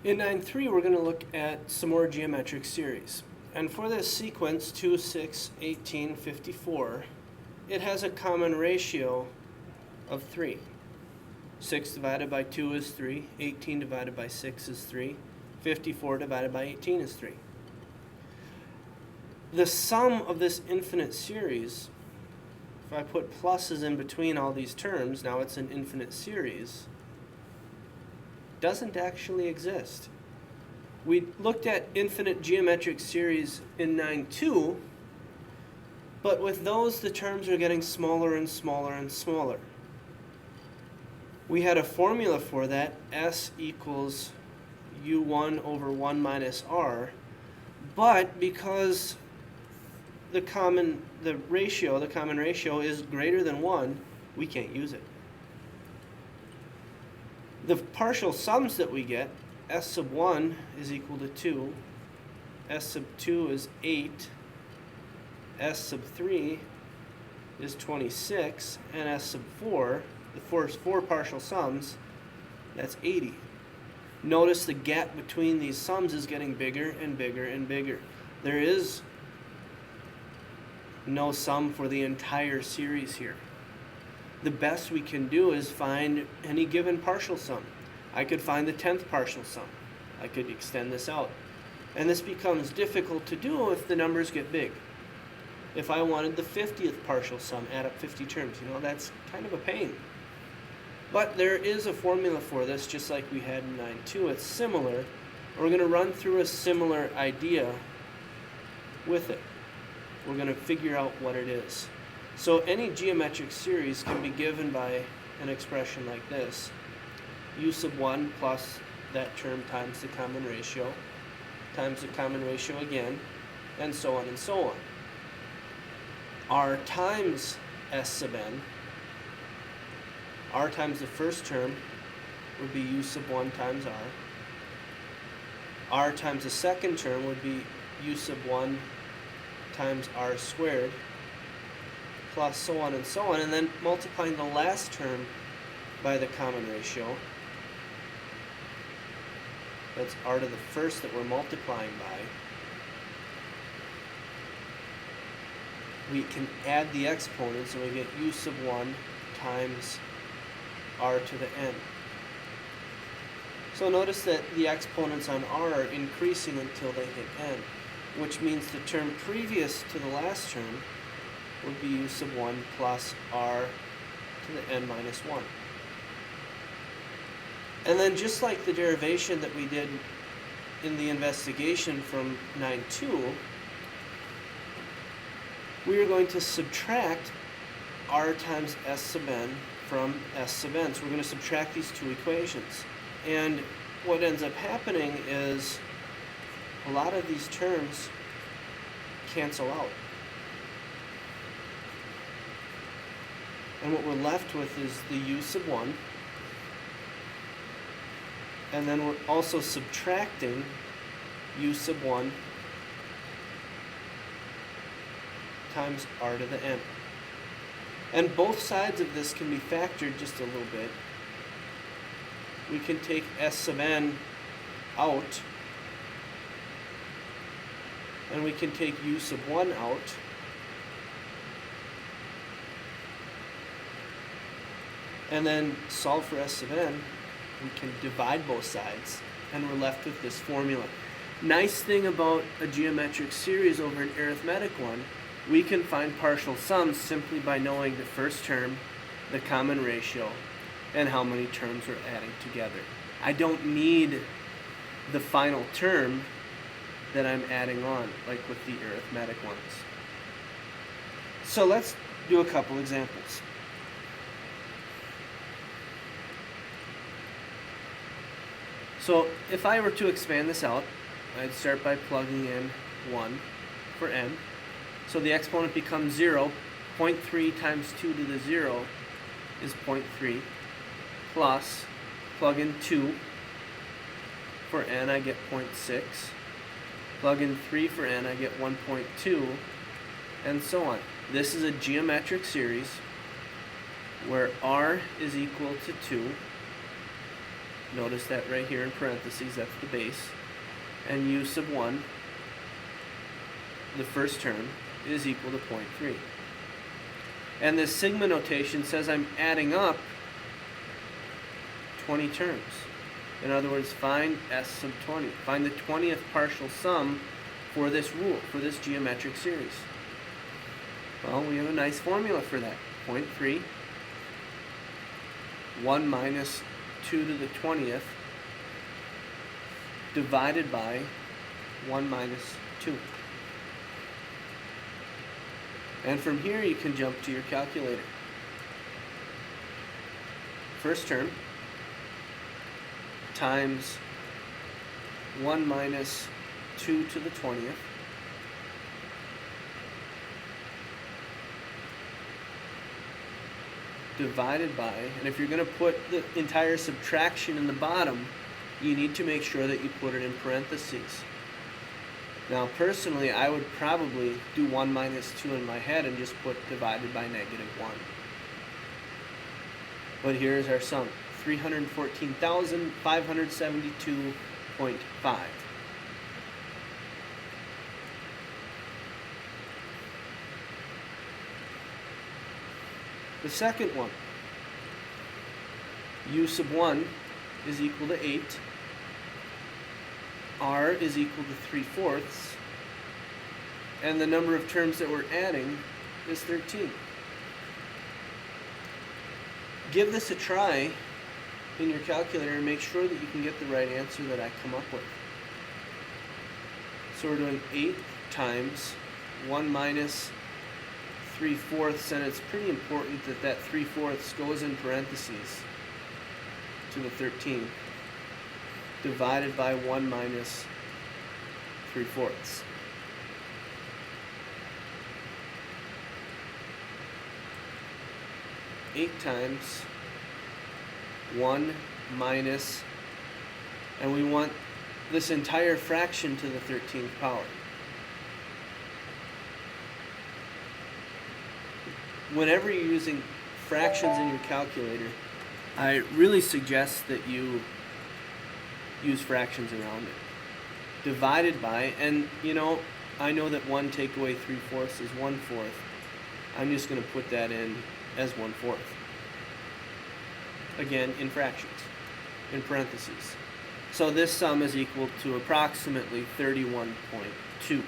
In 9.3, we're going to look at some more geometric series. And for this sequence, 2, 6, 18, 54, it has a common ratio of 3. 6 divided by 2 is 3, 18 divided by 6 is 3, 54 divided by 18 is 3. The sum of this infinite series, if I put pluses in between all these terms, now it's an infinite series, doesn't actually exist. We looked at infinite geometric series in 9.2, but with those the terms are getting smaller and smaller and smaller. We had a formula for that, S equals U1 over 1 minus R, but because the common ratio is greater than 1, we can't use it. The partial sums that we get, S sub 1 is equal to 2, S sub 2 is 8, S sub 3 is 26, and S sub 4, the first four partial sums, that's 80. Notice the gap between these sums is getting bigger and bigger and bigger. There is no sum for the entire series here. The best we can do is find any given partial sum. I could find the 10th partial sum. I could extend this out. And this becomes difficult to do if the numbers get big. If I wanted the 50th partial sum, add up 50 terms, that's kind of a pain. But there is a formula for this, just like we had in 9.2. It's similar. We're going to run through a similar idea with it. We're going to figure out what it is. So any geometric series can be given by an expression like this. U sub 1 plus that term times the common ratio, times the common ratio again, and so on and so on. R times S sub n, R times the first term would be U sub 1 times R. R times the second term would be U sub 1 times R squared, plus so on and so on, and then multiplying the last term by the common ratio. That's R to the first that we're multiplying by. We can add the exponents and we get U sub 1 times R to the n. So notice that the exponents on R are increasing until they hit n, which means the term previous to the last term would be U sub 1 plus R to the n minus 1. And then just like the derivation that we did in the investigation from 9.2, we are going to subtract R times S sub n from S sub n. So we're going to subtract these two equations. And what ends up happening is a lot of these terms cancel out. And what we're left with is the U sub 1. And then we're also subtracting U sub 1 times R to the n. And both sides of this can be factored just a little bit. We can take S sub n out, and we can take U sub 1 out. And then solve for S sub n. We can divide both sides, and we're left with this formula. Nice thing about a geometric series over an arithmetic one, we can find partial sums simply by knowing the first term, the common ratio, and how many terms we're adding together. I don't need the final term that I'm adding on, like with the arithmetic ones. So let's do a couple examples. So if I were to expand this out, I'd start by plugging in 1 for n. So the exponent becomes 0. 0.3 times 2 to the 0 is 0.3. Plus, plug in 2 for n, I get 0.6. Plug in 3 for n, I get 1.2, and so on. This is a geometric series where r is equal to 2, Notice that right here in parentheses, that's the base. And u sub 1, the first term, is equal to 0.3. And this sigma notation says I'm adding up 20 terms. In other words, find s sub 20. Find the 20th partial sum for this rule, for this geometric series. Well, we have a nice formula for that. 0.3, 1 minus 2 to the 20th, divided by 1 minus 2. And from here you can jump to your calculator. First term times 1 minus 2 to the 20th divided by, and if you're going to put the entire subtraction in the bottom, you need to make sure that you put it in parentheses. Now personally, I would probably do 1 minus 2 in my head and just put divided by negative 1. But here's our sum, 314,572.5. The second one, u sub 1 is equal to 8. R is equal to 3/4, and the number of terms that we're adding is 13. Give this a try in your calculator and make sure that you can get the right answer that I come up with. So we're doing 8 times 1 minus 3/4, and it's pretty important that that 3/4 goes in parentheses to the 13. Divided by 1 minus 3/4. Eight times 1 minus, and we want this entire fraction to the 13th power. Whenever you're using fractions in your calculator, I really suggest that you use fractions around it. Divided by, and you know, I know that 1 take away 3/4 is 1/4. I'm just going to put that in as 1/4. Again, in fractions, in parentheses. So this sum is equal to approximately 31.2.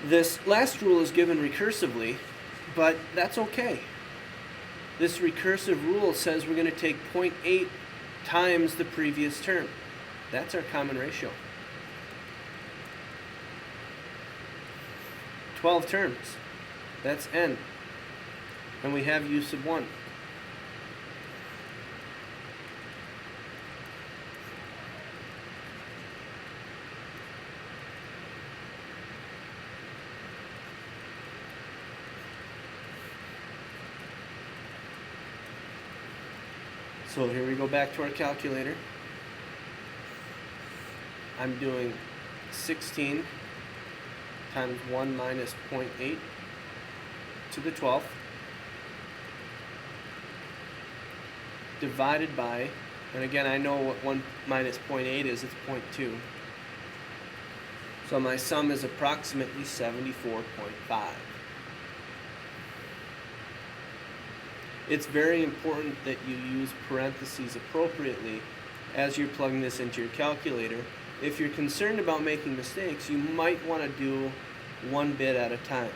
This last rule is given recursively, but that's okay. This recursive rule says we're going to take 0.8 times the previous term. That's our common ratio. 12 terms. That's n. And we have u sub 1. So here we go back to our calculator. I'm doing 16 times 1 minus 0.8 to the 12th divided by, and again I know what 1 minus 0.8 is, it's 0.2. So my sum is approximately 74.5. It's very important that you use parentheses appropriately as you're plugging this into your calculator. If you're concerned about making mistakes, you might want to do one bit at a time.